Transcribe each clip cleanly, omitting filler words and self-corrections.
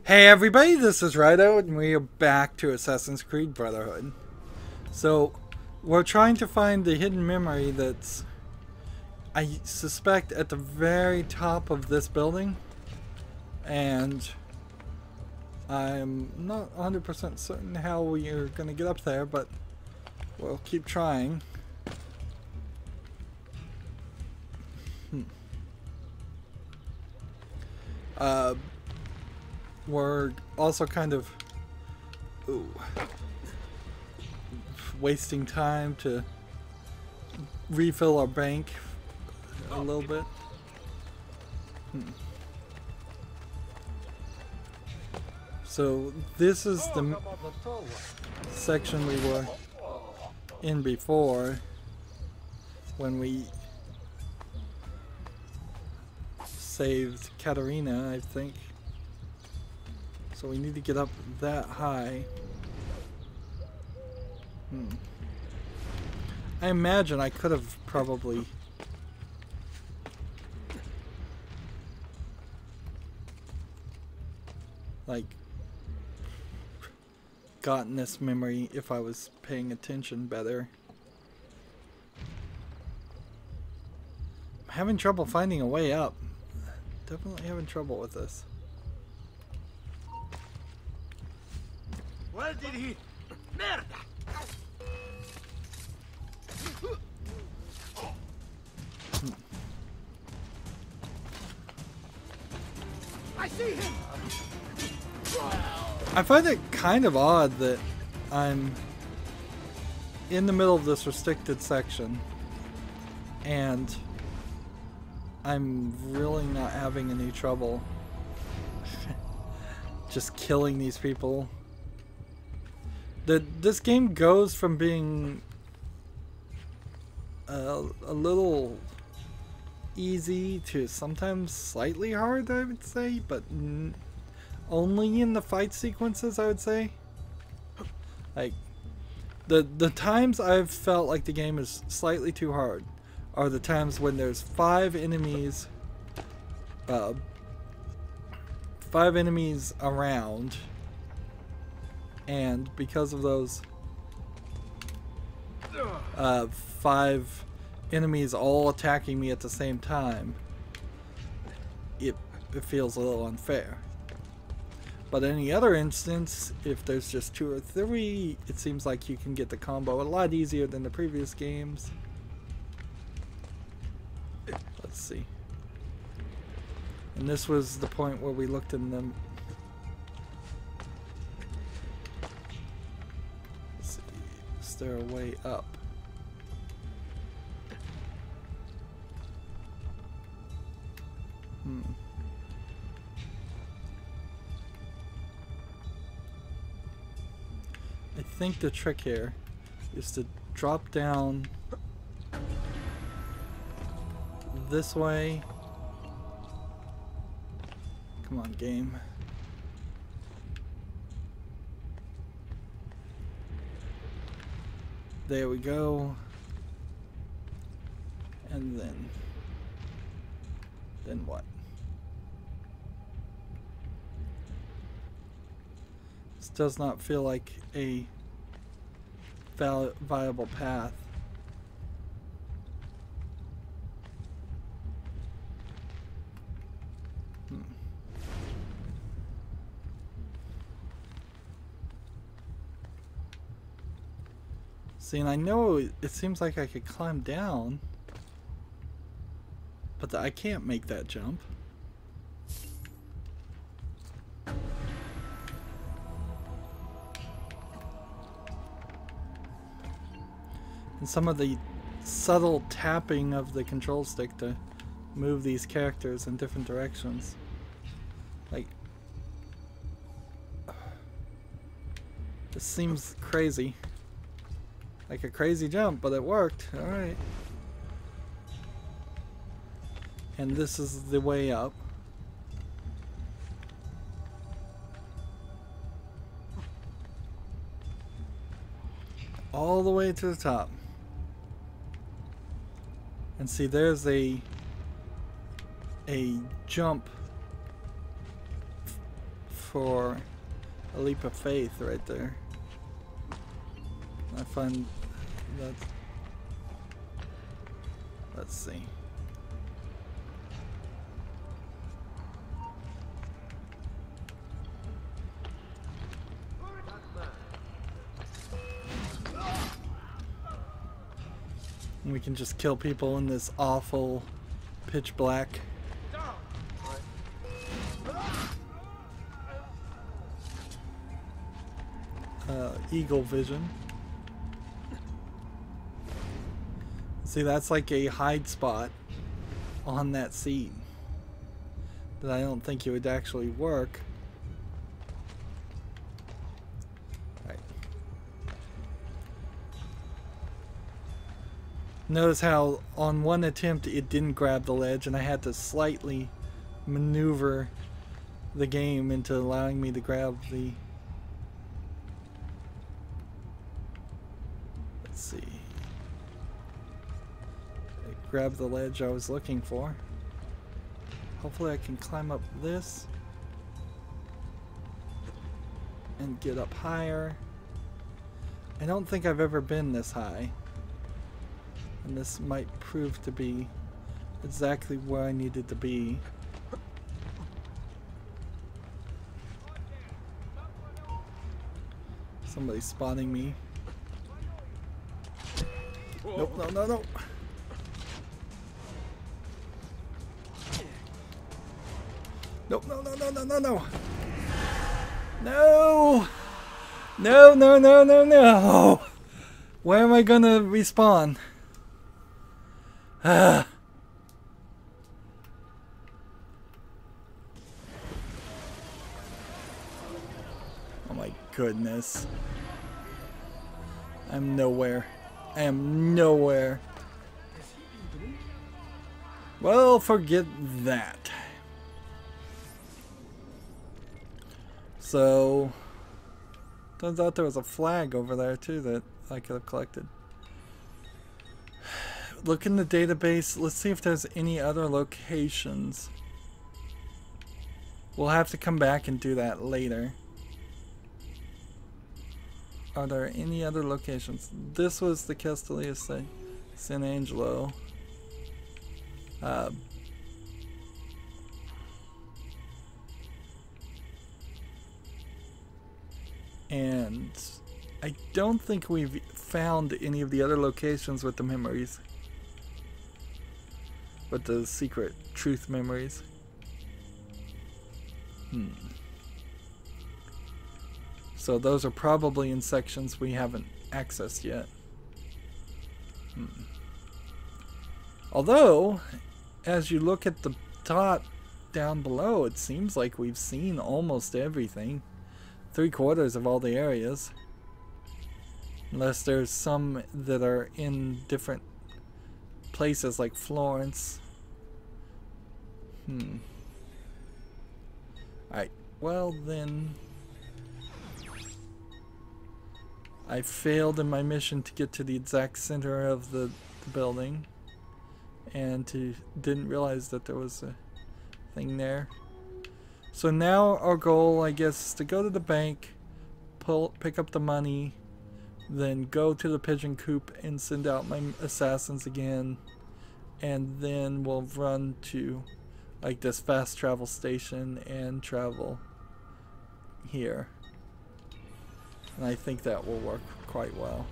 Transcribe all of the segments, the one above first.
Hey everybody, this is Rydo, and we are back to Assassin's Creed Brotherhood. So, we're trying to find the hidden memory that's, I suspect, at the very top of this building. And I'm not 100% certain how we are going to get up there, but we'll keep trying. We're also kind of wasting time to refill our bank a little bit. So this is the section we were in before when we saved Katarina, I think. So we need to get up that high. I imagine I could have probably gotten this memory if I was paying attention better. I'm having trouble finding a way up. Definitely having trouble with this. Where did he? Merda! I see him. I find it kind of odd that I'm in the middle of this restricted section and I'm really not having any trouble just killing these people. This game goes from being a little easy to sometimes slightly hard, I would say, but only in the fight sequences, I would say. Like, the times I've felt like the game is slightly too hard are the times when there's 5 enemies around, and because of those 5 enemies all attacking me at the same time, it feels a little unfair. But in any other instance, if there's just 2 or 3, it seems like you can get the combo a lot easier than the previous games. Let's see. And this was the point where we looked in them. Let's see. Is there a way up? I think the trick here is to drop down this way. Come on, game. There we go. And then what? This does not feel like a viable path. See, and I know it seems like I could climb down, but I can't make that jump. And some of the subtle tapping of the control stick to move these characters in different directions. Like, this seems crazy. Like a crazy jump, but it worked. Alright. And this is the way up. All the way to the top. And see, there's a jump for a leap of faith right there. I find that. Let's see. And we can just kill people in this awful pitch black. Eagle vision. See, that's like a hide spot on that seat that I don't think it would actually work. Right. Notice how on one attempt it didn't grab the ledge and I had to slightly maneuver the game into allowing me to grab the... Let's see. Grab the ledge I was looking for. Hopefully I can climb up this and get up higher. I don't think I've ever been this high, and this might prove to be exactly where I needed to be. Somebody's spotting me. Nope, no, no, no. Nope, no, no, no, no, no, no. No! No, no, no, no, no! Where am I gonna respawn? Ah. Oh my goodness. I'm nowhere. I am nowhere. Well, forget that. So, turns out there was a flag over there too that I could have collected. Look in the database. Let's see if there's any other locations. We'll have to come back and do that later. Are there any other locations? This was the Castellia San Angelo. And I don't think we've found any of the other locations with the memories. With the secret truth memories. So those are probably in sections we haven't accessed yet. Although, as you look at the dot down below, it seems like we've seen almost everything. 3/4 of all the areas. Unless there's some that are in different places like Florence. Alright, well then... I failed in my mission to get to the exact center of the building. And didn't realize that there was a thing there. So now our goal, I guess, is to go to the bank, pick up the money, then go to the pigeon coop and send out my assassins again, and then we'll run to like this fast travel station and travel here. And I think that will work quite well.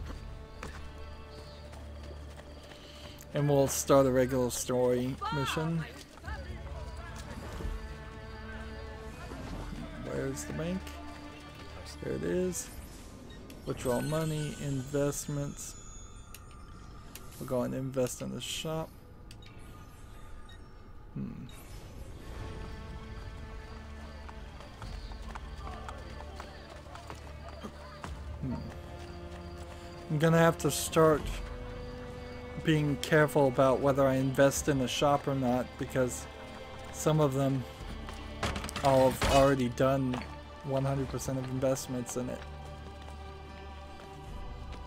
And we'll start a regular story mission. Where's the bank? There it is. Withdraw money, investments. We'll go and invest in the shop. I'm gonna have to start being careful about whether I invest in a shop or not, because some of them I'll have already done 100% of investments in it.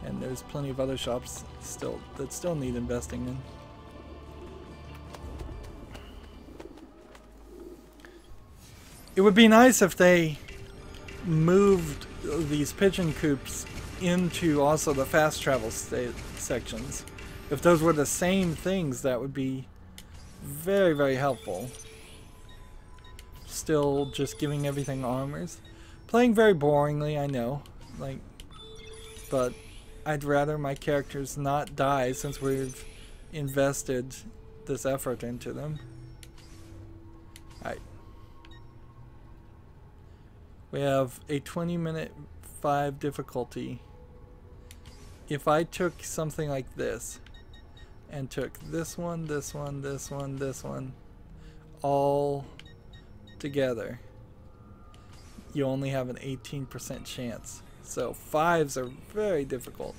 And there's plenty of other shops that still need investing in. It would be nice if they moved these pigeon coops into also the fast travel sections. If those were the same things, that would be very, very helpful. Still just giving everything armors. Playing very boringly, I know. Like, but I'd rather my characters not die since we've invested this effort into them. Alright. We have a 20-minute 5 difficulty. If I took something like this and took this one, this one, this one, this one, all together, you only have an 18% chance. So 5s are very difficult.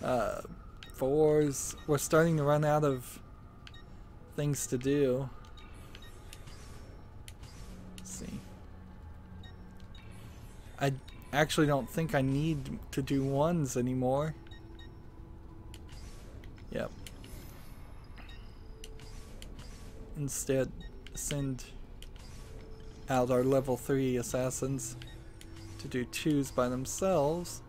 4s, we're starting to run out of things to do. Let's see. I actually don't think I need to do 1s anymore. Yep. Instead, send out our level 3 assassins to do 2s by themselves.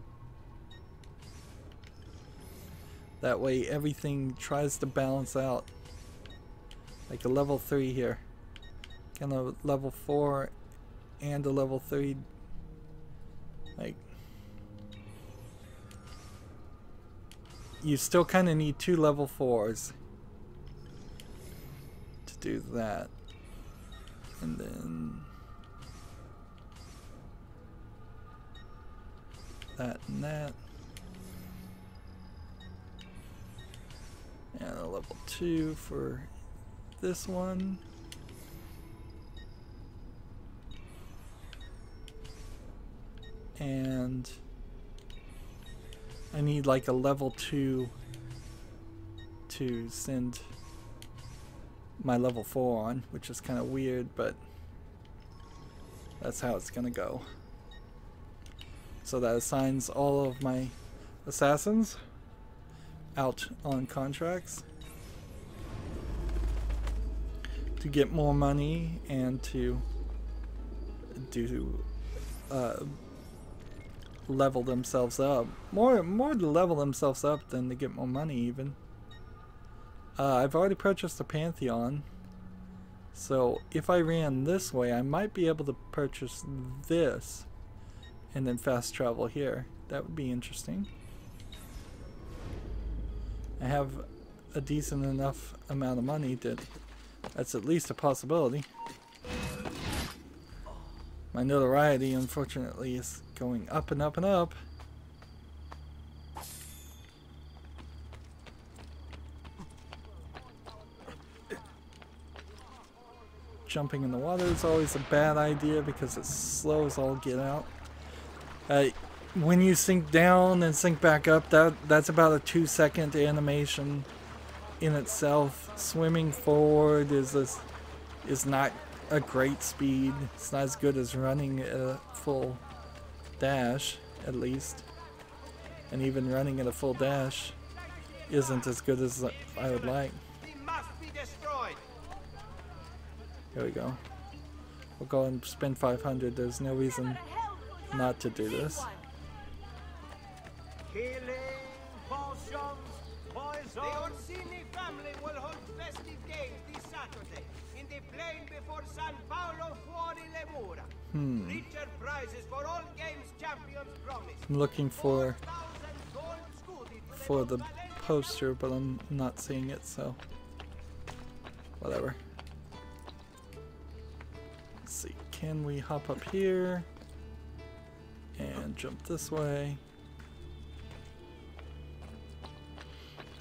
That way everything tries to balance out. Like a level 3 here. Kind of level 4 and a level 3. Like, you still kind of need 2 level 4s to do that. And then that and that. And a level 2 for this one. And I need like a level 2 to send my level 4 on, which is kind of weird, but that's how it's gonna go. So that assigns all of my assassins out on contracts to get more money and to do level themselves up. More to level themselves up than to get more money even. I've already purchased a Pantheon, so if I ran this way I might be able to purchase this and then fast travel here. That would be interesting. I have a decent enough amount of money that that's at least a possibility. My notoriety, unfortunately, is going up and up and up. Jumping in the water is always a bad idea because it slows all get out. When you sink down and sink back up, that's about a 2-second animation in itself. Swimming forward is not a great speed. It's not as good as running at a full dash, at least. And even running at a full dash isn't as good as I would like. Here we go. We'll go and spend 500. There's no reason not to do this. Killing, potions, poison. The Orsini family will hold festive games this Saturday in the plain before San Paolo fuori le mura. Richer prizes for all games champions promised. I'm looking for the poster, but I'm not seeing it, so whatever. Let's see, can we hop up here and jump this way?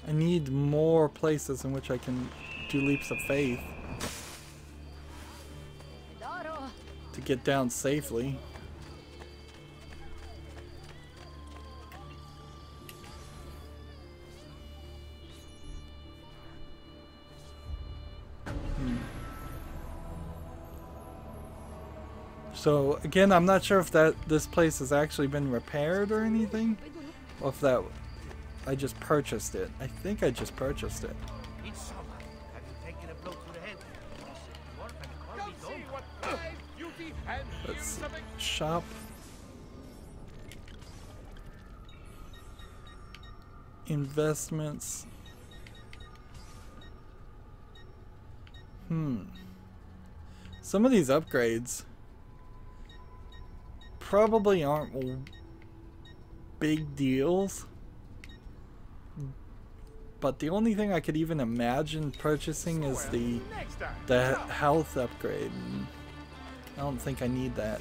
I need more places in which I can do leaps of faith to get down safely. So again, I'm not sure if this place has actually been repaired or anything, or if that I just purchased it. I think I just purchased it. It's summer. Have you taken a blow to the head? Come see what 5 beauty and Let's see. Shop. Investments. Some of these upgrades probably aren't big deals, but the only thing I could even imagine purchasing is the health upgrade. And I don't think I need that.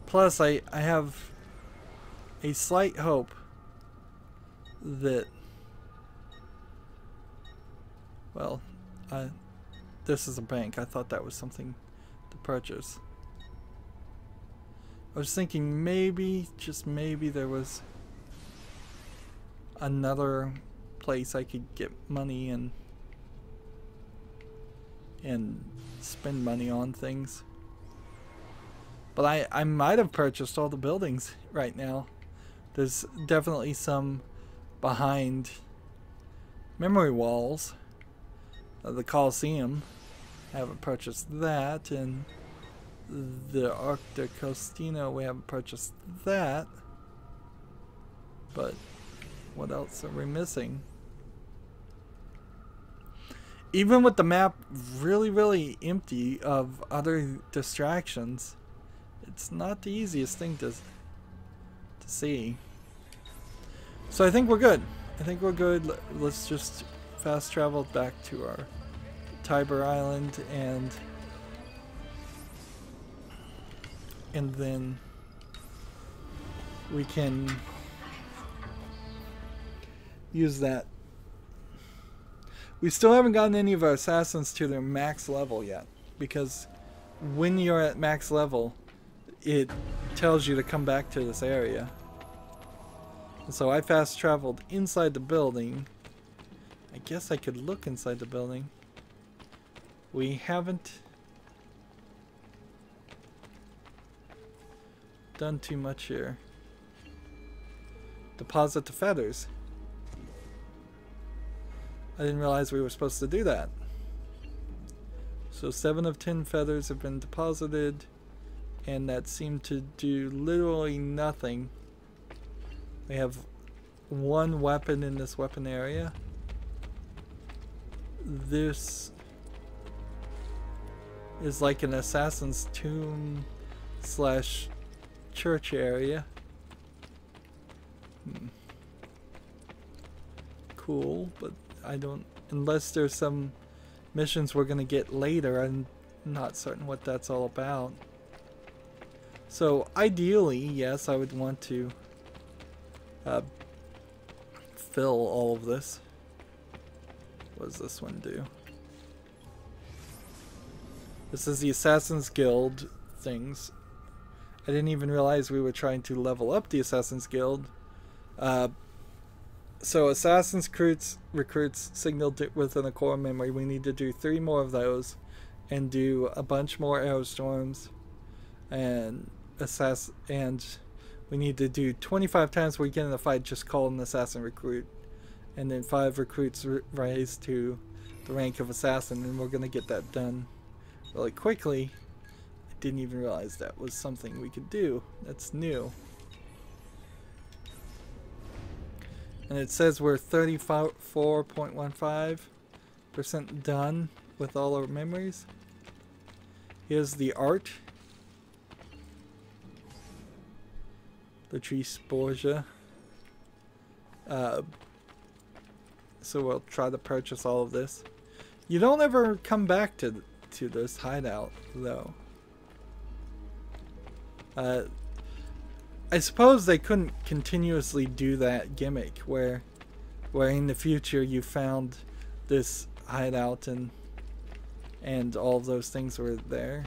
Plus, I have a slight hope that, well, this is a bank. I thought that was something to purchase. I was thinking maybe, just maybe, there was another place I could get money and spend money on things. But I might have purchased all the buildings right now. There's definitely some behind memory walls. The Colosseum, I haven't purchased that, and the Arc de Costino, we haven't purchased that. But what else are we missing? Even with the map really empty of other distractions, it's not the easiest thing to see. So I think we're good. I think we're good. Let's just fast travel back to our Tiber Island and then we can use that. We still haven't gotten any of our assassins to their max level yet, because when you're at max level, it tells you to come back to this area. And so I fast traveled inside the building. I guess I could look inside the building. We haven't done too much here. Deposit the feathers. I didn't realize we were supposed to do that. So 7 of 10 feathers have been deposited, and that seemed to do literally nothing. We have 1 weapon in this weapon area. This is like an assassin's tomb slash church area. Cool, but I don't, unless there's some missions we're gonna get later, I'm not certain what that's all about. So ideally, yes, I would want to fill all of this. What does this one do? This is the Assassin's Guild things. I didn't even realize we were trying to level up the Assassin's Guild. So Assassin's recruits signaled within a core memory. We need to do 3 more of those and do a bunch more Aerostorms and we need to do 25 times where we get in a fight, just call an assassin recruit, and then 5 recruits rise to the rank of assassin, and we're gonna get that done really quickly. I didn't even realize that was something we could do. That's new. And it says we're 34.15% done with all our memories. Here's the art. Latrice Borgia. So we'll try to purchase all of this. You don't ever come back to this hideout, though. I suppose they couldn't continuously do that gimmick where in the future you found this hideout and all of those things were there.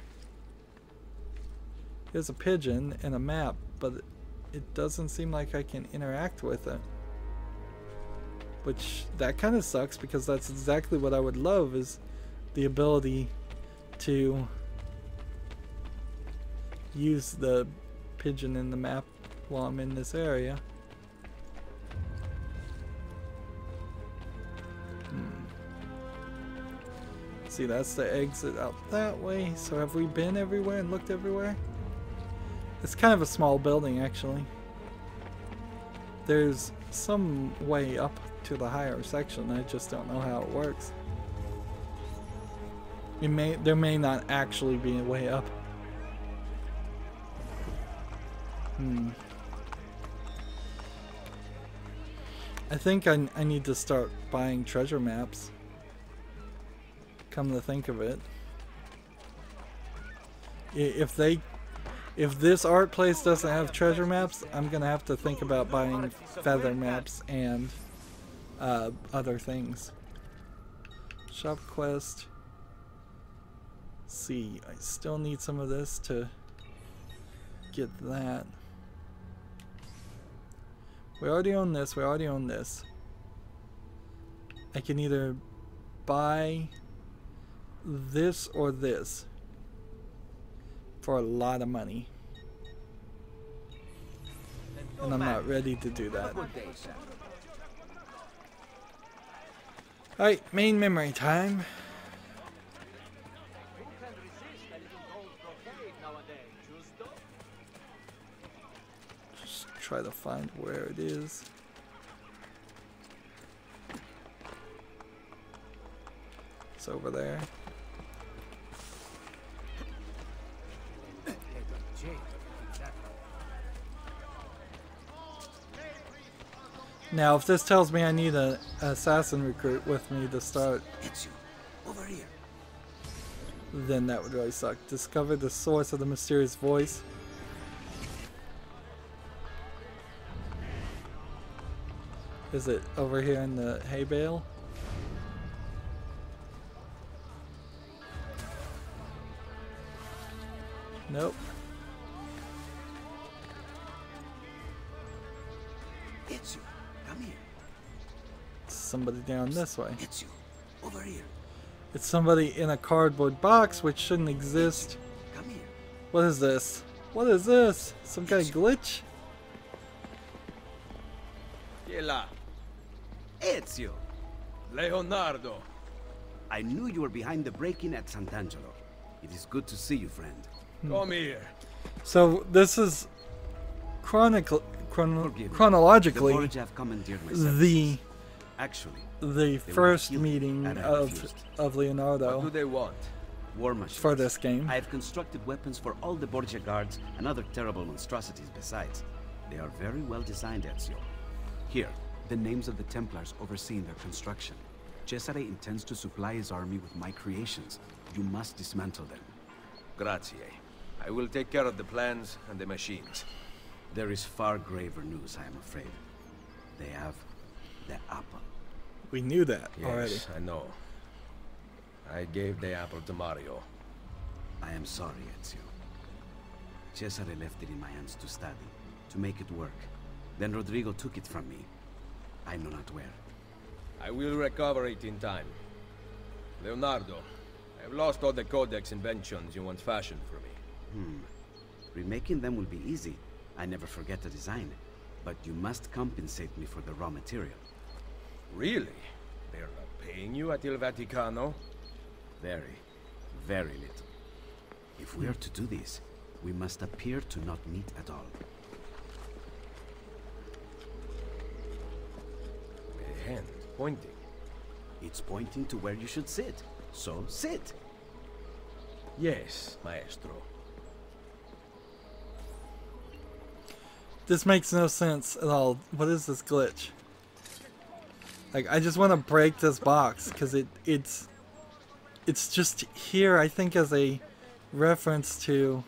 There's a pigeon and a map, but it doesn't seem like I can interact with it. Which, that kind of sucks, because that's exactly what I would love, is the ability to use the pigeon in the map while I'm in this area. See, that's the exit out that way. So have we been everywhere and looked everywhere? It's kind of a small building, actually. There's some way up to the higher section. I just don't know how it works. There may not actually be a way up. I think I need to start buying treasure maps. Come to think of it. If this art place doesn't have treasure maps, I'm gonna have to think about buying feather maps and other things. Shop quest. See, I still need some of this to get that. We already own this, we already own this. I can either buy this or this for a lot of money. And I'm not ready to do that. Alright, main memory time. Just try to find where it is. It's over there. Now, if this tells me I need an assassin recruit with me to start, Ezio, over here. then that would really suck. Discover the source of the mysterious voice. Is it over here in the hay bale? Nope. Ezio, come here. Somebody down this way. Ezio, over here. It's somebody in a cardboard box, which shouldn't exist. Come here. What is this? What is this? Some kind of glitch? Yela, Ezio. Leonardo. I knew you were behind the break-in at Sant'Angelo. It is good to see you, friend. Come here. So this is Forgive me. chronologically The Borgia have commandeered my services. the Actually, first killed me, meeting and I of refused. What do Leonardo they want? war machines. for this game. I have constructed weapons for all the Borgia guards and other terrible monstrosities besides. They are very well designed, Ezio. Here, the names of the Templars overseeing their construction. Cesare intends to supply his army with my creations. You must dismantle them. Grazie. I will take care of the plans and the machines. There is far graver news, I am afraid. They have the apple. We knew that Yes, already. I know. I gave the apple to Mario. I am sorry, Ezio. Cesare left it in my hands to study, to make it work. Then Rodrigo took it from me. I know not where. I will recover it in time. Leonardo, I have lost all the codex inventions you once fashioned for me. Remaking them will be easy. I never forget the design. But you must compensate me for the raw material. Really? They're not paying you at Il Vaticano? Very, very little. If we are to do this, we must appear to not meet at all. A hand pointing. It's pointing to where you should sit. So sit. Yes, maestro. This makes no sense at all. What is this glitch? Like, I just want to break this box because it's just here, I think, as a reference to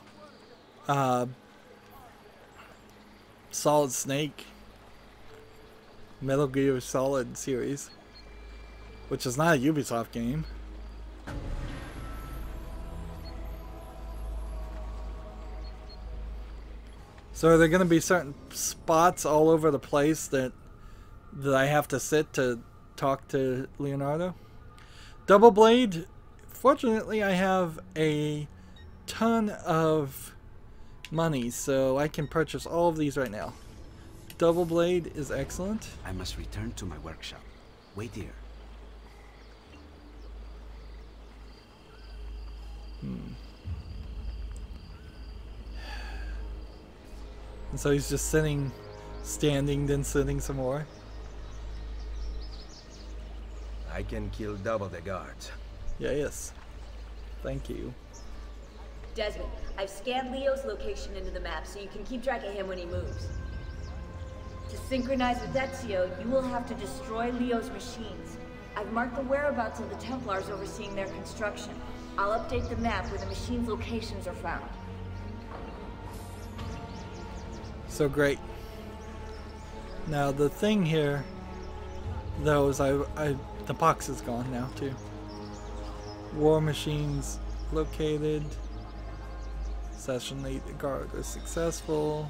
Solid Snake, Metal Gear Solid series, which is not a Ubisoft game. So are there going to be certain spots all over the place that I have to sit to talk to Leonardo? Double Blade. Fortunately, I have a ton of money, so I can purchase all of these right now. Double Blade is excellent. I must return to my workshop. Wait here. And so he's just sitting, standing, then sitting some more. I can kill double the guards. Yes. Thank you. Desmond, I've scanned Leo's location into the map so you can keep track of him when he moves. To synchronize with Ezio, you will have to destroy Leo's machines. I've marked the whereabouts of the Templars overseeing their construction. I'll update the map where the machines' locations are found. So great. Now the thing here, though, is the box is gone now too. War machines located. Assassinate the guard is successful.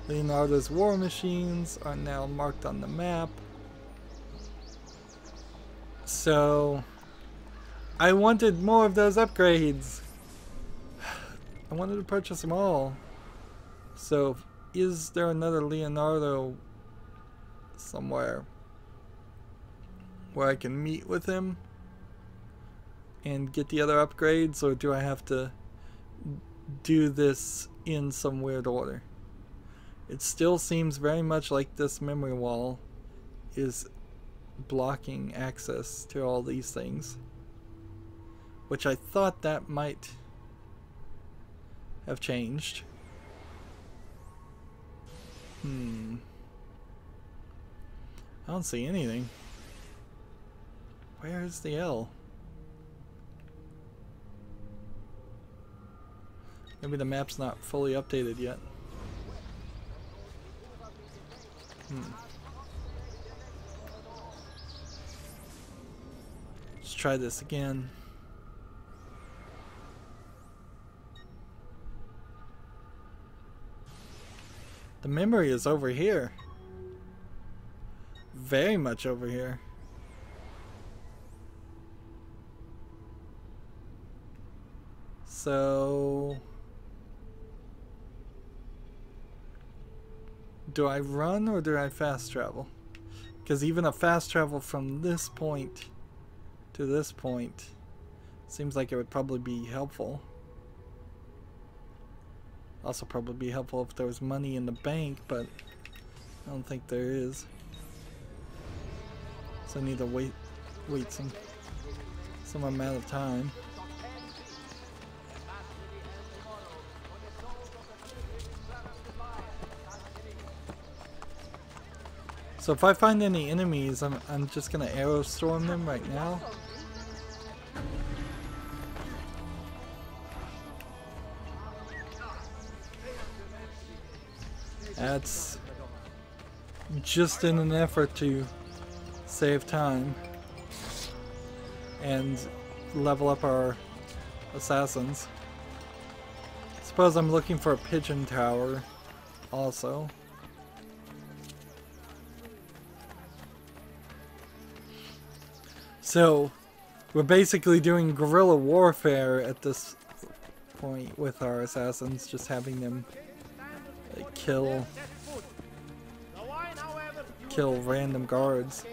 Leonardo's war machines are now marked on the map. So I wanted more of those upgrades. I wanted to purchase them all. So is there another Leonardo somewhere where I can meet with him and get the other upgrades, or do I have to do this in some weird order? It still seems very much like this memory wall is blocking access to all these things, which I thought that might have changed. I don't see anything. Where is the L? Maybe the map's not fully updated yet. Let's try this again. The memory is over here. Very much over here. So do I run or do I fast travel? Because even a fast travel from this point to this point seems like it would probably be helpful. Also probably be helpful if there was money in the bank, but I don't think there is. So I need to wait some amount of time. So if I find any enemies, I'm just gonna arrow storm them right now. That's just in an effort to save time and level up our assassins. Suppose I'm looking for a pigeon tower also. So we're basically doing guerrilla warfare at this point with our assassins, just having them kill random guards.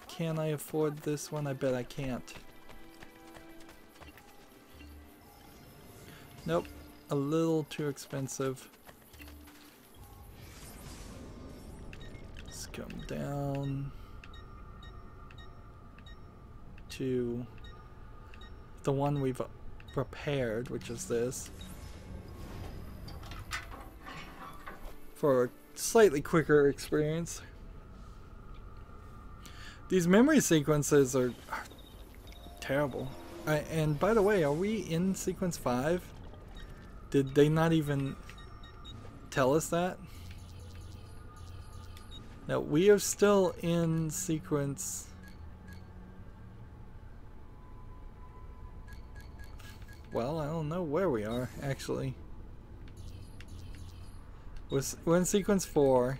Can I afford this one? I bet I can't. Nope, a little too expensive. Let's come down to the one we've repaired, which is this, for a slightly quicker experience. These memory sequences are terrible. And by the way, are we in sequence 5? Did they not even tell us that? No, we are still in sequence. Well, I don't know where we are, actually. We're in sequence 4,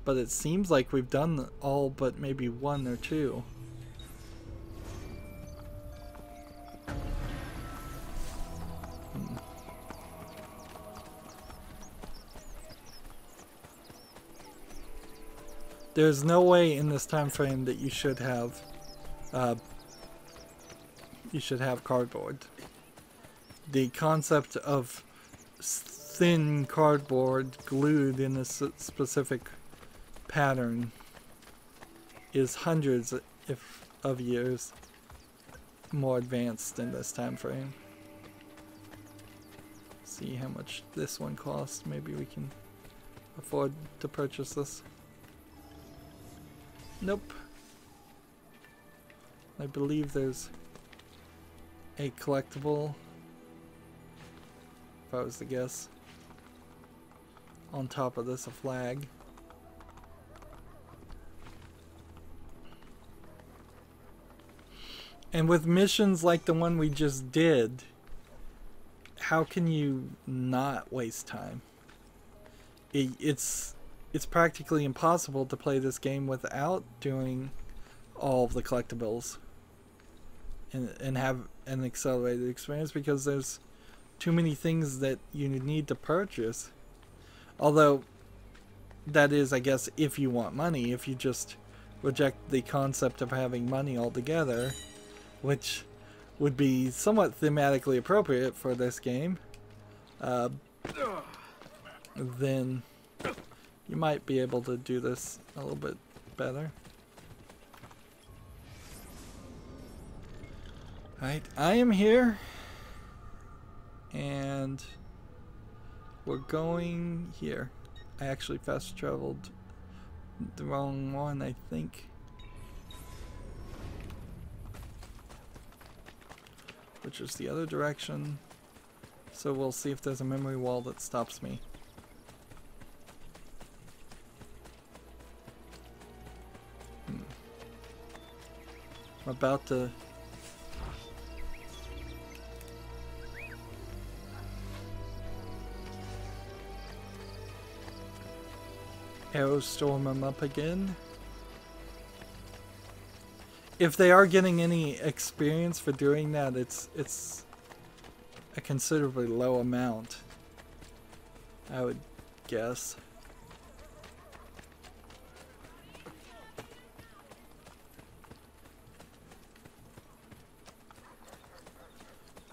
but it seems like we've done all but maybe 1 or 2. there's no way in this time frame that you should have cardboard. The concept of thin cardboard glued in a specific pattern is hundreds of years more advanced in this time frame. See how much this one costs. Maybe we can afford to purchase this. Nope. I believe there's a collectible, if I was to guess, on top of this, a flag. And with missions like the one we just did, how can you not waste time? It's practically impossible to play this game without doing all of the collectibles and have an accelerated experience, because there's too many things that you need to purchase. Although that is, I guess, if you want money. If you just reject the concept of having money altogether, which would be somewhat thematically appropriate for this game, then you might be able to do this a little bit better. Alright, I am here, and we're going here. I actually fast traveled the wrong one, I think. Which is the other direction. So we'll see if there's a memory wall that stops me. I'm about to arrow storm them up again. If they are getting any experience for doing that, it's a considerably low amount, I would guess.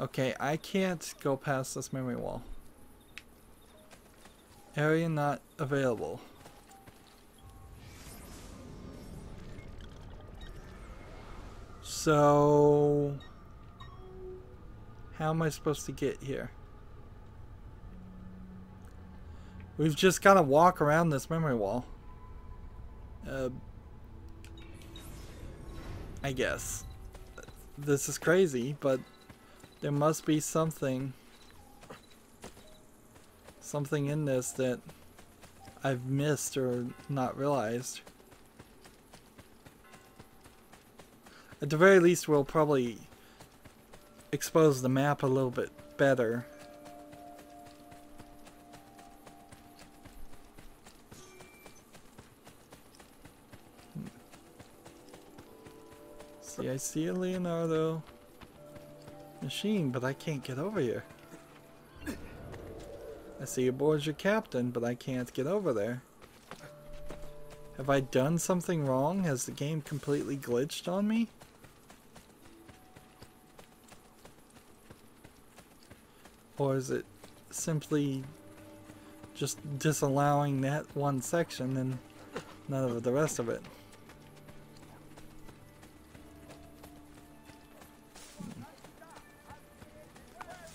Okay, I can't go past this memory wall. Area not available. So, how am I supposed to get here? We've just got to walk around this memory wall. I guess. This is crazy, but there must be something in this that I've missed or not realized. At the very least, we'll probably expose the map a little bit better. See, I see a Leonardo machine, but I can't get over here. I see a Borgia captain, but I can't get over there. Have I done something wrong? Has the game completely glitched on me? Or is it simply just disallowing that one section and none of the rest of it?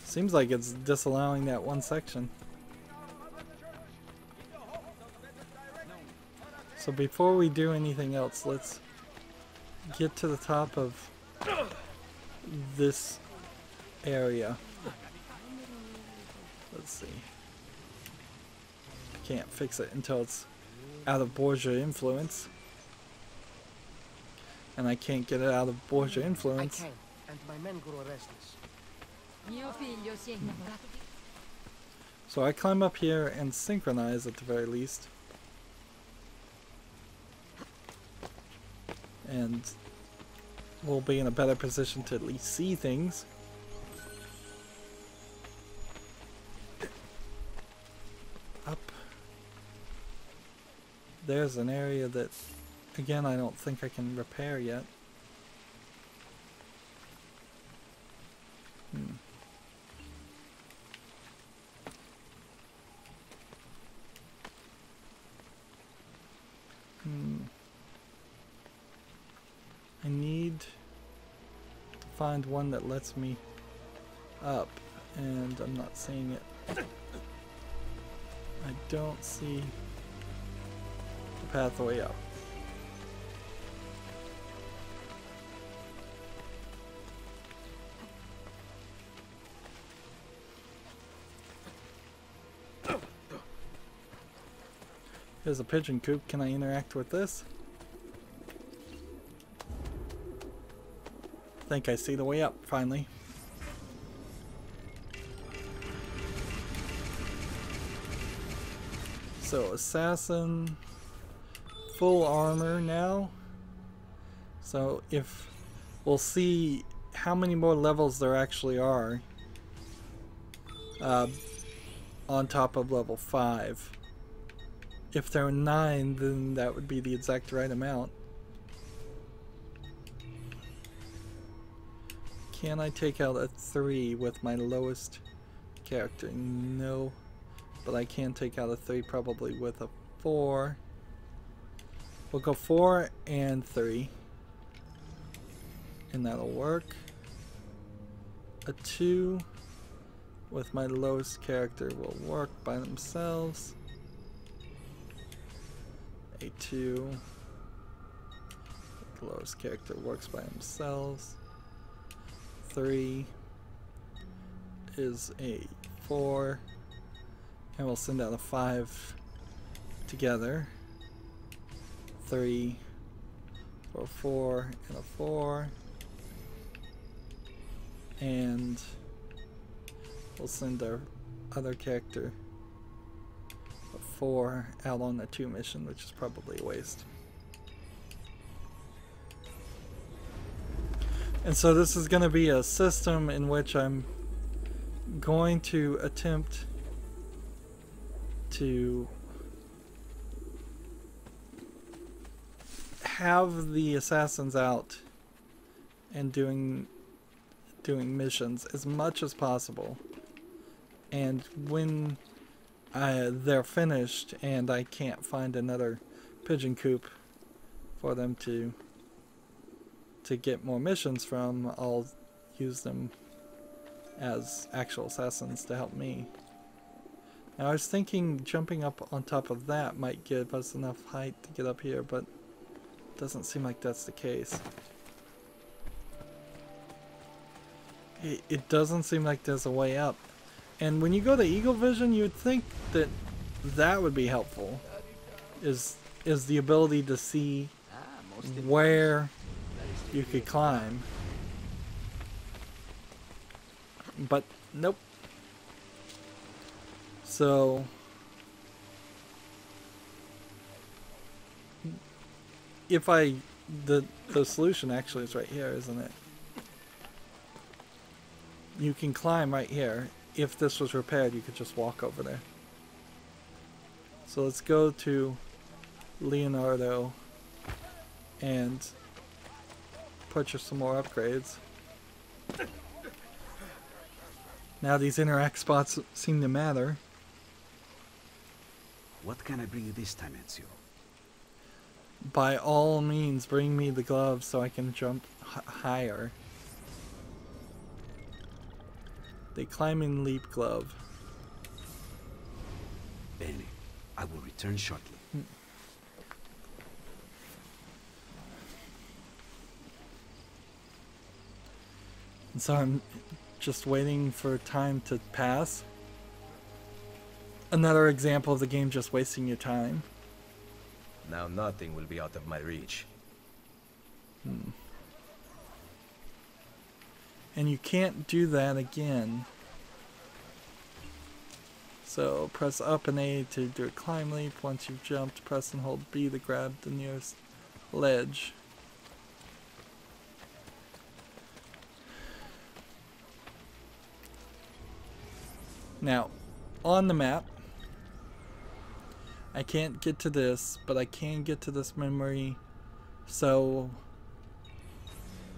Seems like it's disallowing that one section. So before we do anything else, let's get to the top of this area. Let's see. I can't fix it until it's out of Borgia influence. And I can't get it out of Borgia influence. I can, and my men grow restless. So I climb up here and synchronize at the very least. And we'll be in a better position to at least see things. Up. There's an area that again, I don't think I can repair yet. I need to find one that lets me up, and I'm not seeing it. I don't see the pathway up. There's a pigeon coop. Can I interact with this? I think I see the way up, finally. So, assassin, full armor now. So, if we'll see how many more levels there actually are on top of level 5. If there are 9, then that would be the exact right amount. Can I take out a 3 with my lowest character? No. But I can take out a 3 probably with a 4. We'll go 4 and 3. And that'll work. A 2 with my lowest character will work by themselves. A 2. The lowest character works by themselves. 3 is a 4. And we'll send out a 5 together. 3 for 4 and a 4. And we'll send our other character 4 out on the 2 mission, which is probably a waste. And so this is going to be a system in which I'm going to attempt to have the assassins out and doing missions as much as possible, and when they're finished and I can't find another pigeon coop for them to get more missions from, I'll use them as actual assassins to help me. Now I was thinking jumping up on top of that might give us enough height to get up here, but it doesn't seem like that's the case. It doesn't seem like there's a way up. And when you go to Eagle Vision, you would think that that would be helpful. Is the ability to see where you could climb. But nope. So if the solution actually is right here, isn't it? You can climb right here. If this was repaired, you could just walk over there. So let's go to Leonardo and purchase some more upgrades. Now these interact spots seem to matter. What can I bring you this time, Ezio? By all means, bring me the gloves so I can jump higher. The climbing leap glove. Bene, I will return shortly. So I'm just waiting for time to pass. Another example of the game just wasting your time. Now nothing will be out of my reach. And you can't do that again. So press up and A to do a climb leap. Once you've jumped, press and hold B to grab the nearest ledge. Now, on the map, I can't get to this, but I can get to this memory So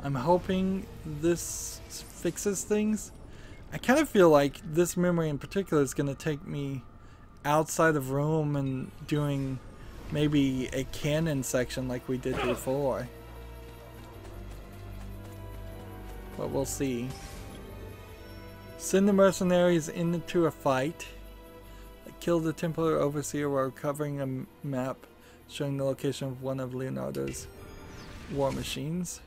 I'm hoping this fixes things. I kind of feel like this memory in particular is going to take me outside of Rome and doing maybe a canon section like we did before. But we'll see. Send the mercenaries into a fight. Kill the Templar Overseer while covering a map showing the location of one of Leonardo's war machines.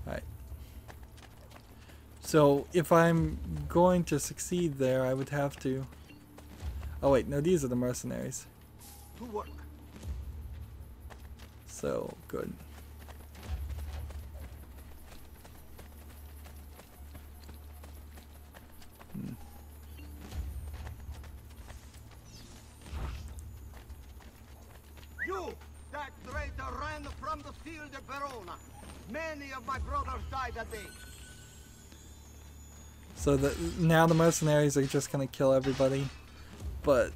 Alright. So if I'm going to succeed there, I would have to... Oh wait, no, these are the mercenaries. To work. So, good. You, that traitor, ran from the field of Verona. Many of my brothers died that day. So now the mercenaries are just gonna kill everybody, but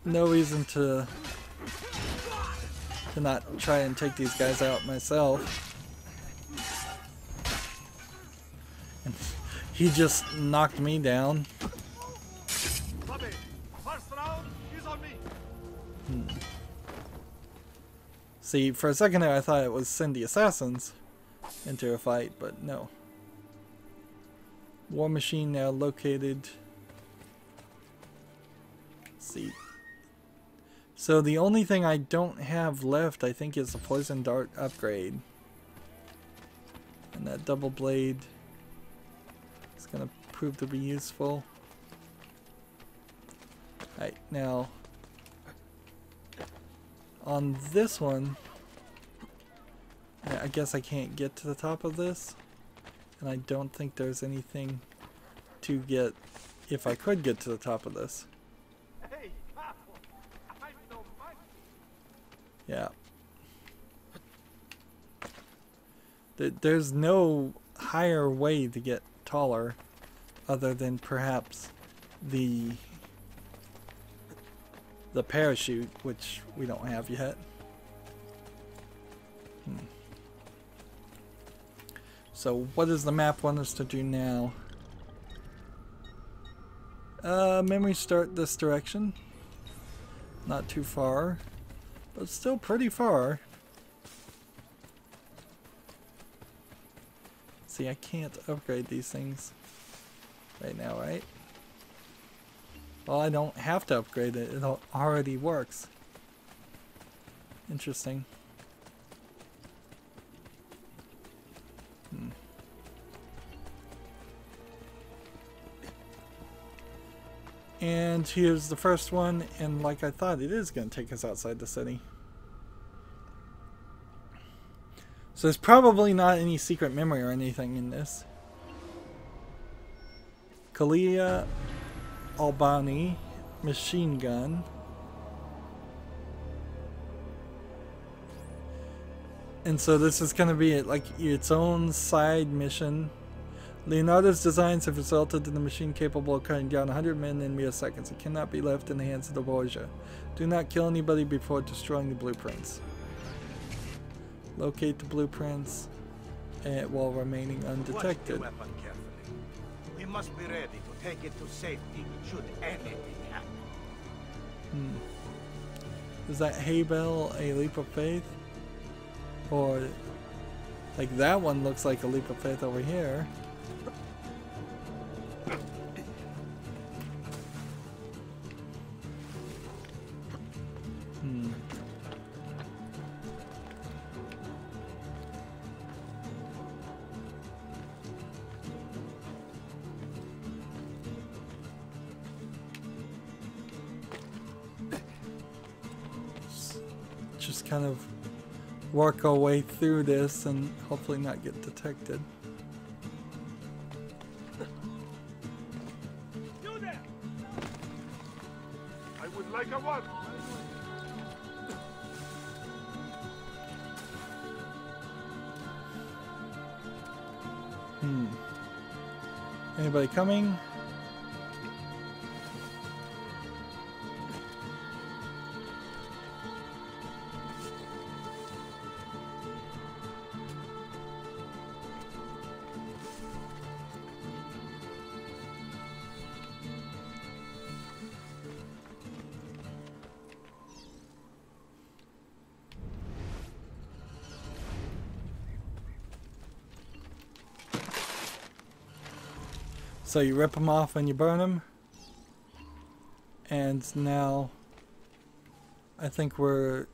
no reason to not try and take these guys out myself. And he just knocked me down. Bobby, first round is on me. See, for a second there I thought it was send the assassins into a fight, but no. War machine now located. Let's see. So the only thing I don't have left, I think, is the poison dart upgrade. And that double blade is going to prove to be useful. Alright, now on this one, I guess I can't get to the top of this. And I don't think there's anything to get if I could get to the top of this. Hey, I'm no monkey. Yeah. There's no higher way to get taller other than perhaps the parachute, which we don't have yet. So what does the map want us to do now? Memory start this direction. Not too far, but still pretty far. See, I can't upgrade these things right now, right? Well, I don't have to upgrade it. It already works. Interesting. And here's the first one, and like I thought, it is going to take us outside the city. So there's probably not any secret memory or anything in this. Kalia Albani machine gun. And so this is going to be like its own side mission. Leonardo's designs have resulted in the machine capable of cutting down 100 men in mere seconds. It cannot be left in the hands of the Borgia. Do not kill anybody before destroying the blueprints. Locate the blueprints while remaining undetected. Watch the weapon carefully. We must be ready to take it to safety should anything happen. Is that hay bell a leap of faith? Or like that one looks like a leap of faith over here. Just kind of work our way through this and hopefully not get detected. You there! I would like a one. Anybody coming? So you rip them off and you burn them. And now I think we're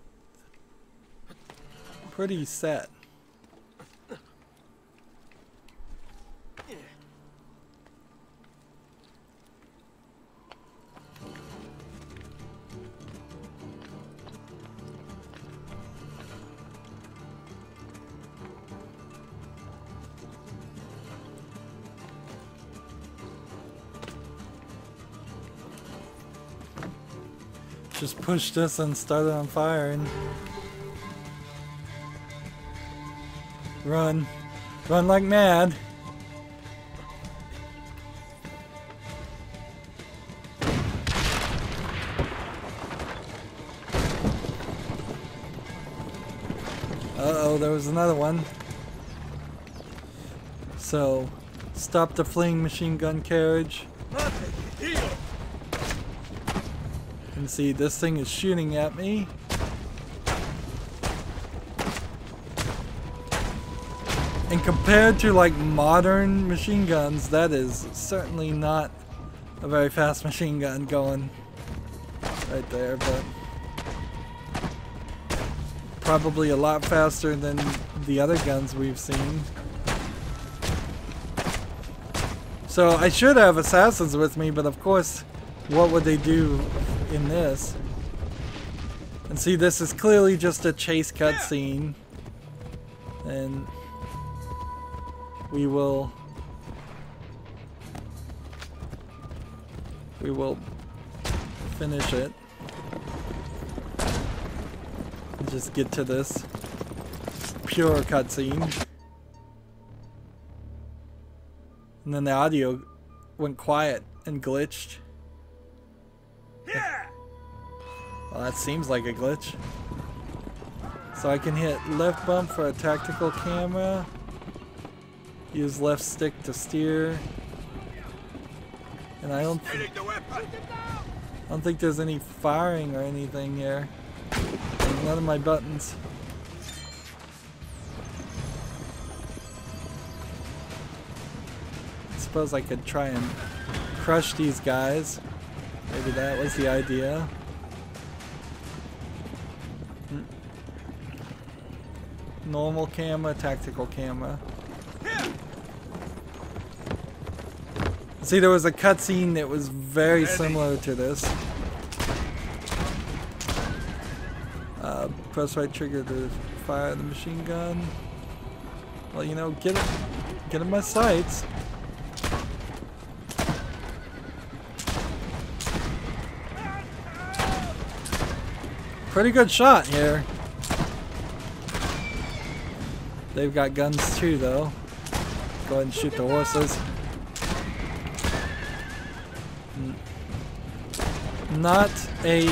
pretty set. Just pushed us and started on fire and run like mad. Uh-oh, there was another one. So, stop the fleeing machine gun carriage. And see, this thing is shooting at me. And compared to like modern machine guns, that is certainly not a very fast machine gun going right there, but probably a lot faster than the other guns we've seen. So I should have assassins with me, but of course, what would they do in this? And see, this is clearly just a chase cutscene, and we will finish it. Just get to this pure cutscene. And then the audio went quiet and glitched. Well, that seems like a glitch. So I can hit left bump for a tactical camera. Use left stick to steer. And I don't think there's any firing or anything here. There's none of my buttons. I suppose I could try and crush these guys. Maybe that was the idea. Normal camera, tactical camera. See, there was a cutscene that was very similar to this. Press right trigger to fire the machine gun. Well, you know, get in my sights. Pretty good shot here. They've got guns too, though. Go ahead and shoot the horses. Not a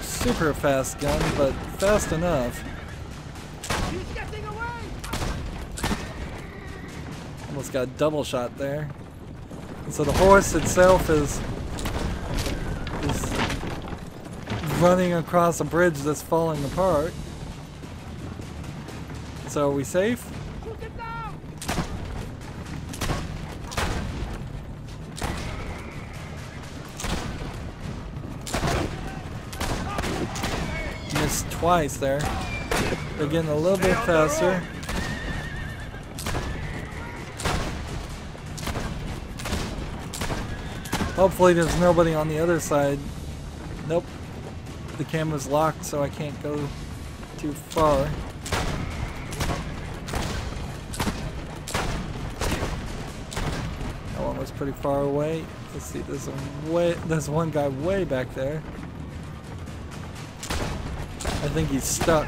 super fast gun, but fast enough. Almost got a double shot there. And so the horse itself is running across a bridge that's falling apart. So are we safe? Missed twice there. They're getting a little bit faster. Hopefully there's nobody on the other side. Nope. The camera's locked, so I can't go too far. That one was pretty far away. Let's see, there's one guy way back there. I think he's stuck.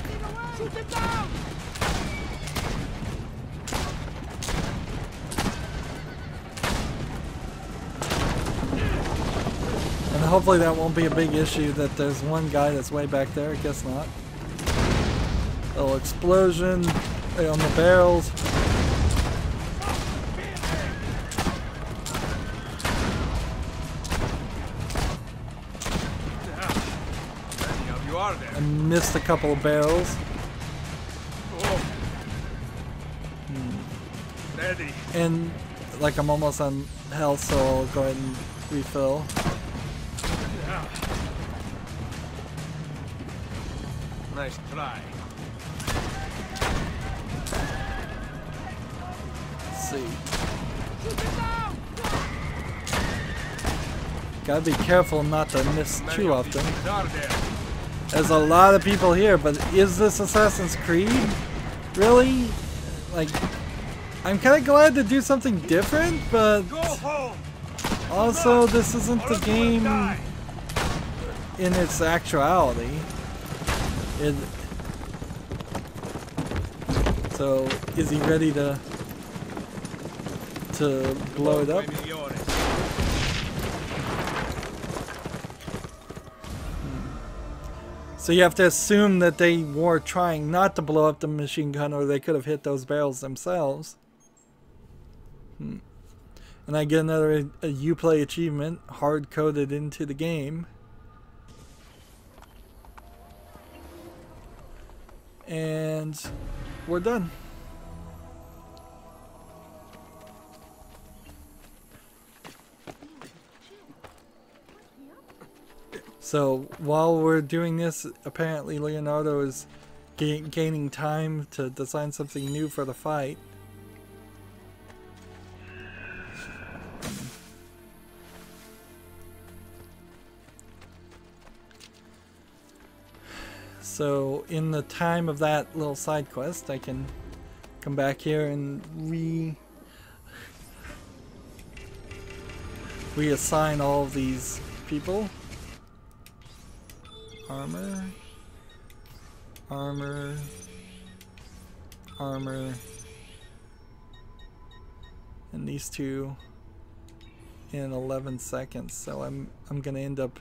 And hopefully that won't be a big issue that there's one guy that's way back there. I guess not. Little explosion on the barrels. I missed a couple of barrels. And like I'm almost on health, so I'll go ahead and refill. Nice try. Let's see. Gotta be careful not to miss too often. There's a lot of people here, but is this Assassin's Creed? Really? Like, I'm kind of glad to do something different, but also this isn't the game in its actuality. So, is he ready to blow it up? So you have to assume that they were trying not to blow up the machine gun, or they could have hit those barrels themselves. And I get another Uplay achievement hard-coded into the game. And we're done. So while we're doing this, apparently Leonardo is gaining time to design something new for the fight. So in the time of that little side quest, I can come back here and reassign all of these people. Armor, armor, armor, and these two in 11 seconds. So I'm gonna end up,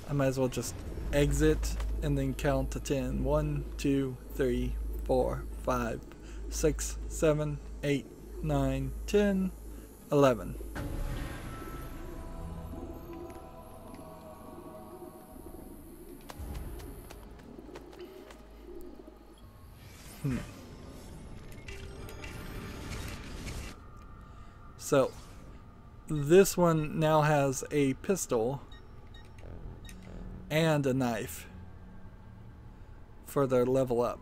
I might as well just exit and then count to 10. 1, 2, 3, 4, 5, 6, 7, 8, 9, 10, 11. So this one now has a pistol and a knife for their level up,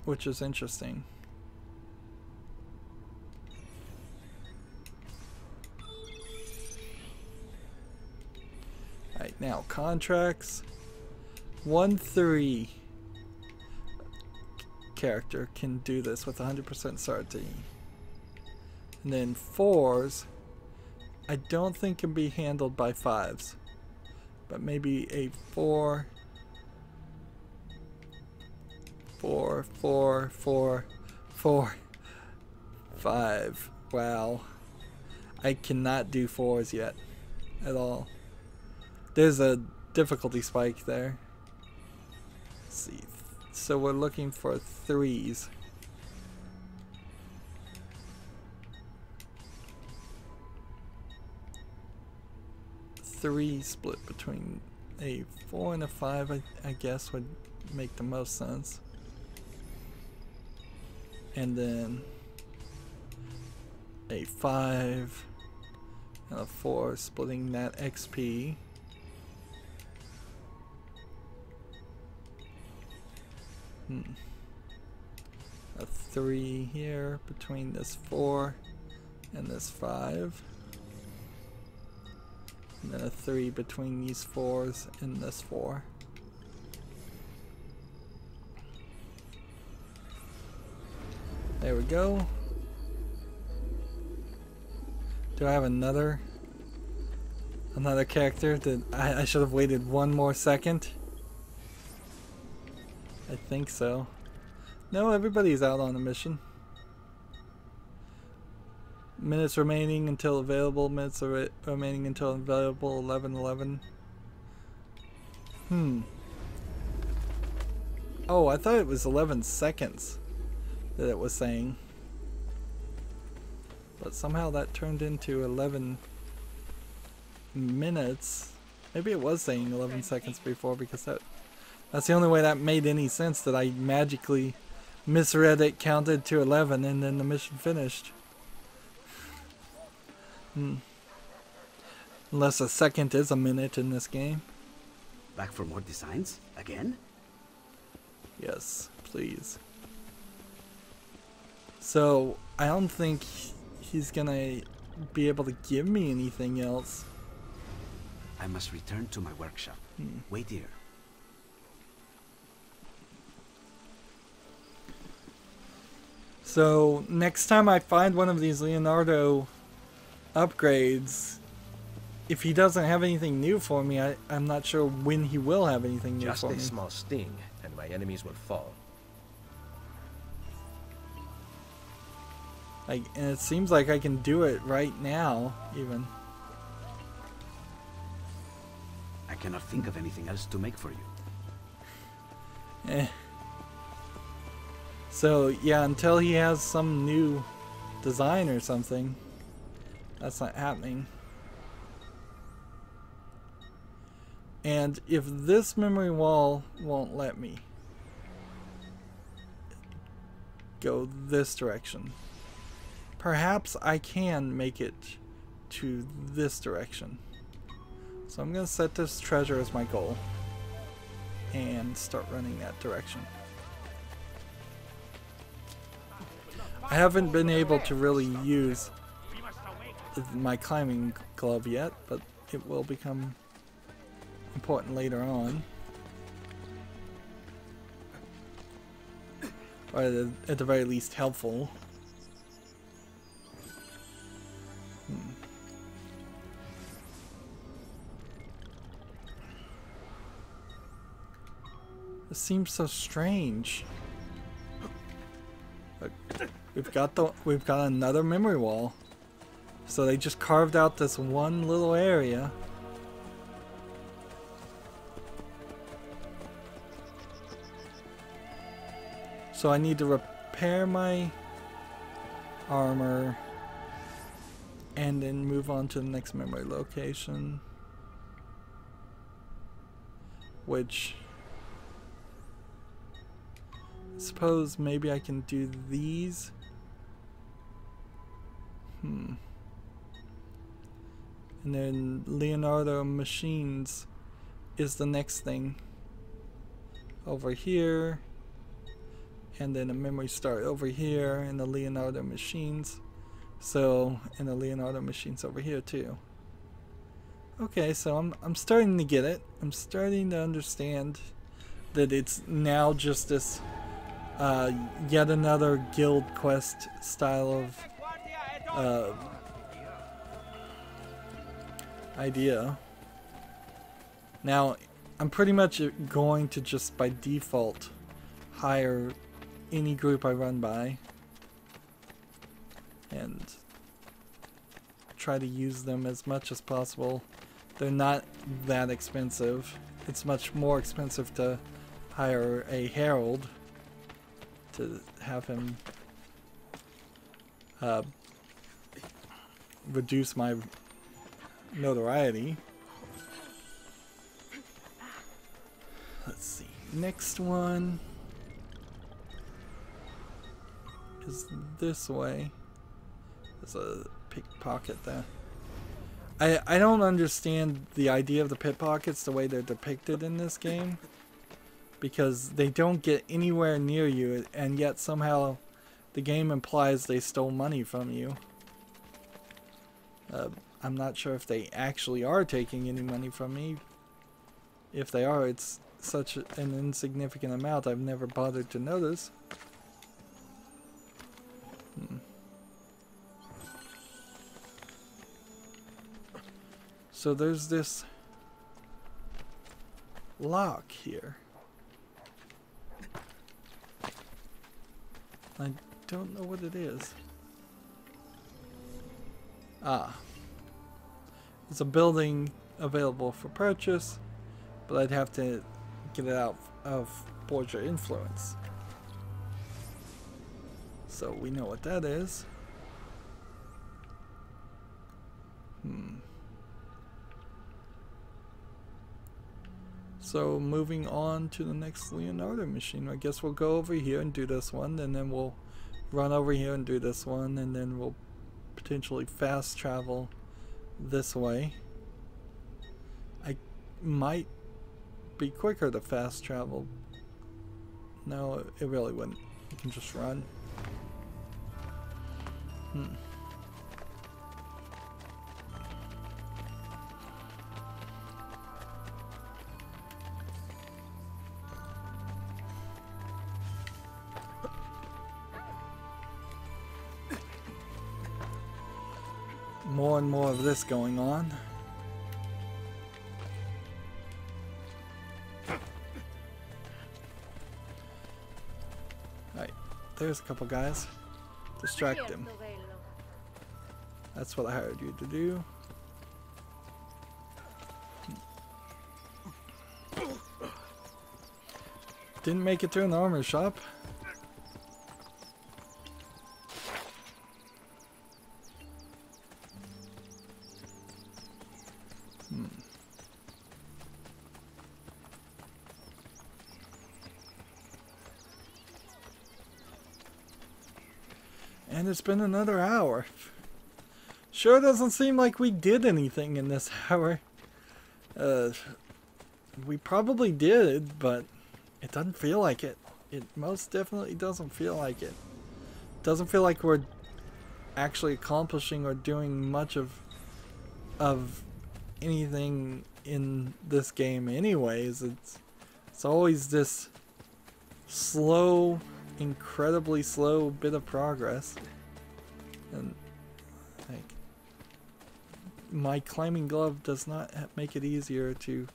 which is interesting. Alright, now contracts. 1-3 character can do this with 100% certainty. And then 4s, I don't think can be handled by 5s, but maybe a 4, 4, 4, 4, 4, 5. Wow, I cannot do 4s yet at all. There's a difficulty spike there. Let's see. So we're looking for 3s. 3 split between a 4 and a 5, I guess would make the most sense. And then a 5 and a 4 splitting that XP. A 3 here between this 4 and this 5. And then a 3 between these 4s and this 4. There we go. Do I have another character that I should have waited one more second? I think so. No, everybody's out on a mission. Minutes remaining until available. Minutes remaining until available. 11:11. Oh, I thought it was 11 seconds that it was saying. But somehow that turned into 11 minutes. Maybe it was saying 11 seconds before, because that's the only way that made any sense, that I magically misread it, counted to 11, and then the mission finished. Unless a second is a minute in this game. Back for more designs? Again? Yes, please. So, I don't think he's gonna be able to give me anything else. I must return to my workshop. Wait here. So, next time I find one of these Leonardo upgrades, if he doesn't have anything new for me, I'm not sure when he will have anything new Just for a me. small sting, and my enemies will fall. Like, and it seems like I can do it right now, even. I cannot think of anything else to make for you. So, yeah, until he has some new design or something, that's not happening. And if this memory wall won't let me go this direction, perhaps I can make it to this direction. So I'm going to set this treasure as my goal and start running that direction. I haven't been able to really use my climbing glove yet, but it will become important later on. Or at the very least helpful. This seems so strange. Look, we've got another memory wall. So they just carved out this one little area. So I need to repair my armor and then move on to the next memory location, which I suppose maybe I can do these. And then Leonardo machines is the next thing over here, and then a memory start over here, and the Leonardo machines. So, and the Leonardo machines over here too. Okay, so I'm starting to get it. I'm starting to understand that it's now just this yet another guild quest style of idea. Now, I'm pretty much going to just by default hire any group I run by and try to use them as much as possible. They're not that expensive. It's much more expensive to hire a herald to have him reduce my notoriety. Let's see. Next one is this way. There's a pickpocket there. I don't understand the idea of the pickpockets the way they're depicted in this game, because they don't get anywhere near you, and yet somehow the game implies they stole money from you. I'm not sure if they actually are taking any money from me. If they are, it's such an insignificant amount I've never bothered to notice. So there's this lock here. I don't know what it is. Ah. It's a building available for purchase, but I'd have to get it out of Borgia influence. So we know what that is. So moving on to the next Leonardo machine. I guess we'll go over here and do this one, and then we'll run over here and do this one, and then we'll potentially fast travel this way. I might be quicker to fast travel. No, it really wouldn't. You can just run. More and more of this going on. Alright, there's a couple guys. Distract him. That's what I hired you to do. Didn't make it to an armor shop. And it's been another hour. Sure doesn't seem like we did anything in this hour. We probably did, but it doesn't feel like it. It most definitely doesn't feel like it. Doesn't feel like we're actually accomplishing or doing much of anything in this game anyways. It's always this slow, incredibly slow bit of progress. And like, my climbing glove does not make it easier to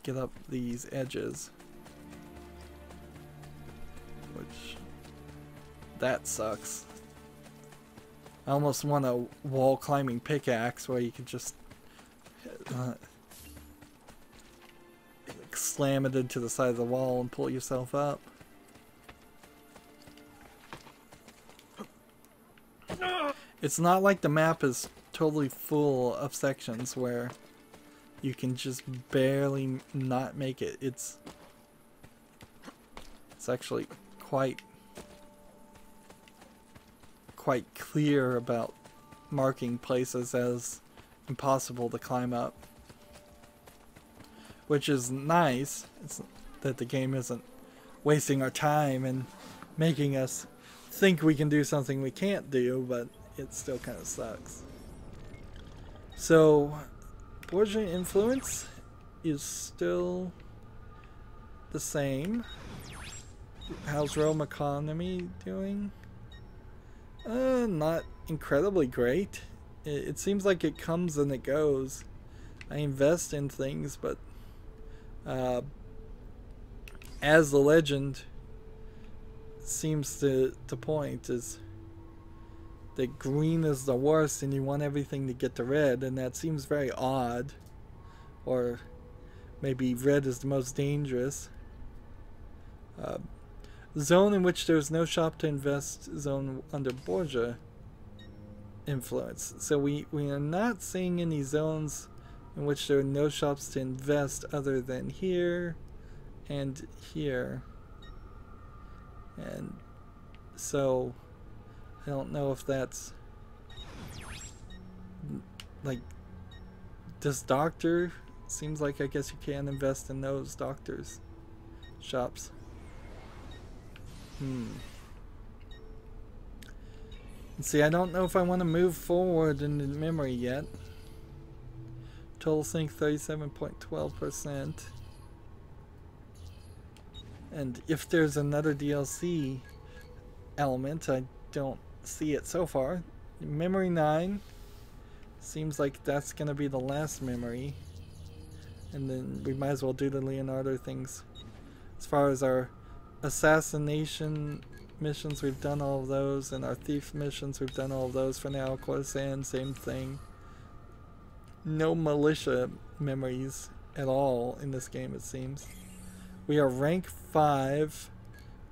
get up these edges, which that sucks. I almost want a wall climbing pickaxe where you can just slam it into the side of the wall and pull yourself up. It's not like the map is totally full of sections where you can just barely not make it. It's actually quite clear about marking places as impossible to climb up, which is nice. It's that the game isn't wasting our time and making us think we can do something we can't do, but it still kind of sucks. So, Borgia influence is still the same. How's Rome economy doing? Not incredibly great. It seems like it comes and it goes. I invest in things, but as the legend seems to point, is that green is the worst and you want everything to get to red, and that seems very odd. Or maybe red is the most dangerous. Zone in which there's no shop to invest, zone under Borgia influence. So we are not seeing any zones in which there are no shops to invest other than here and here. And so I don't know if that's like this doctor seems like, I guess you can invest in those doctors' shops. See, I don't know if I want to move forward in the memory yet. Total sync 37.12%. And if there's another DLC element, I don't see it so far. Memory 9 seems like that's going to be the last memory. And then we might as well do the Leonardo things. As far as our assassination missions, we've done all of those, and our thief missions, we've done all of those for now. Courtesan, same thing. No militia memories at all in this game, it seems. We are rank 5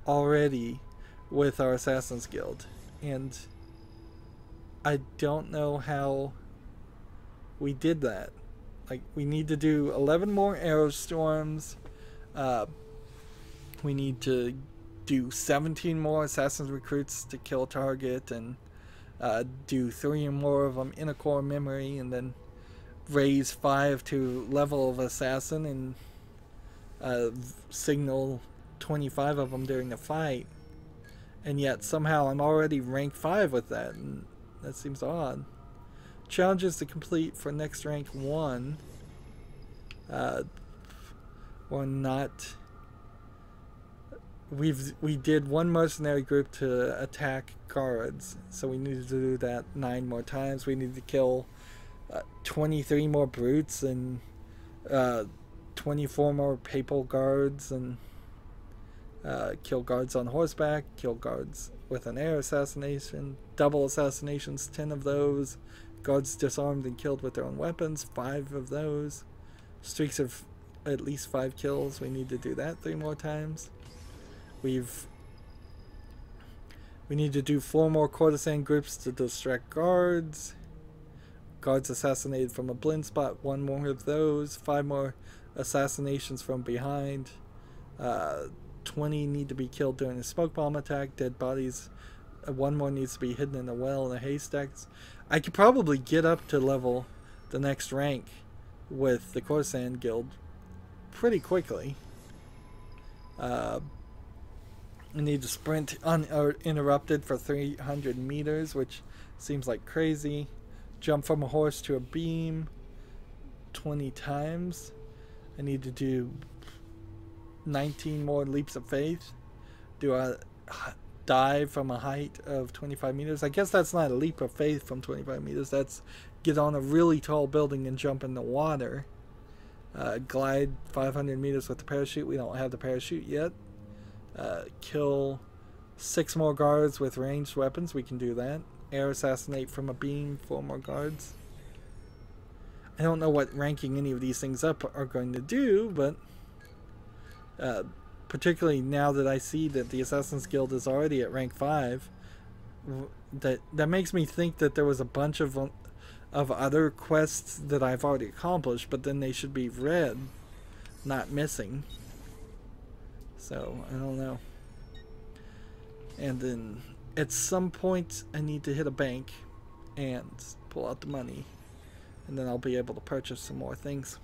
already with our Assassin's Guild, and I don't know how we did that. Like, we need to do 11 more arrow storms. We need to do 17 more Assassin's Recruits to kill a target, and do 3 more of them in a core memory, and then raise 5 to level of assassin and signal 25 of them during the fight, and yet somehow I'm already rank 5 with that, and that seems odd. Challenges to complete for next rank 1. Or not. We did 1 mercenary group to attack guards, so we need to do that 9 more times. We need to kill 23 more brutes and 24 more papal guards, and kill guards on horseback, kill guards with an air assassination, double assassinations, 10 of those, guards disarmed and killed with their own weapons, 5 of those, streaks of at least 5 kills, we need to do that 3 more times. We need to do 4 more courtesan groups to distract guards. Guards assassinated from a blind spot, 1 more of those. 5 more assassinations from behind. 20 need to be killed during a smoke bomb attack. Dead bodies. 1 more needs to be hidden in a well in the haystacks. I could probably get up to level the next rank with the courtesan guild pretty quickly. I need to sprint uninterrupted for 300 meters, which seems like crazy. Jump from a horse to a beam 20 times. I need to do 19 more leaps of faith. Do a dive from a height of 25 meters. I guess that's not a leap of faith from 25 meters. That's get on a really tall building and jump in the water. Glide 500 meters with the parachute. We don't have the parachute yet. Kill 6 more guards with ranged weapons. We can do that. Air assassinate from a beam, 4 more guards. I don't know what ranking any of these things up are going to do, but particularly now that I see that the Assassin's Guild is already at rank 5, that makes me think that there was a bunch of other quests that I've already accomplished, but then they should be red, not missing. So, I don't know. And then, at some point, I need to hit a bank and pull out the money. And then I'll be able to purchase some more things.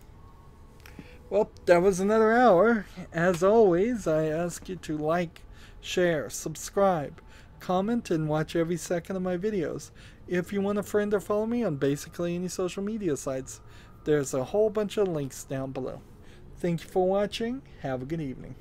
Well, that was another hour. As always, I ask you to like, share, subscribe, comment, and watch every second of my videos. If you want to friend or follow me on basically any social media sites, there's a whole bunch of links down below. Thank you for watching. Have a good evening.